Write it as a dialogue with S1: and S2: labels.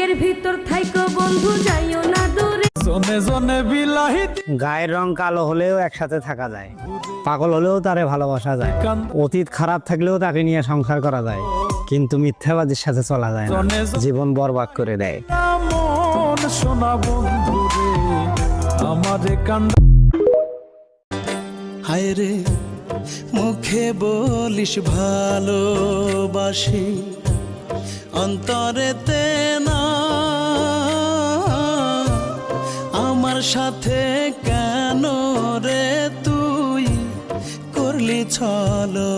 S1: বুকের ভিতর থাইকো বন্ধু যাইও না দূরে।
S2: জনে জনে বিলাহি
S3: গায়ের রং কালো হলেও একসাথে থাকা যায়, পাগল হলেও তারে ভালোবাসা যায়, অতীত খারাপ থাকলেও তাকে নিয়ে সংসার করা যায়, কিন্তু মিথ্যাবাদীর সাথে চলা যায় না, জীবন বরবাদ করে দেয়।
S2: মন সোনা বন্ধু রে আমারে কান্দা।
S4: হায় রে মুখে বলিস ভালোবাসি, অন্তরেতে না, আমার সাথে কেন রে তুই করলি ছলো।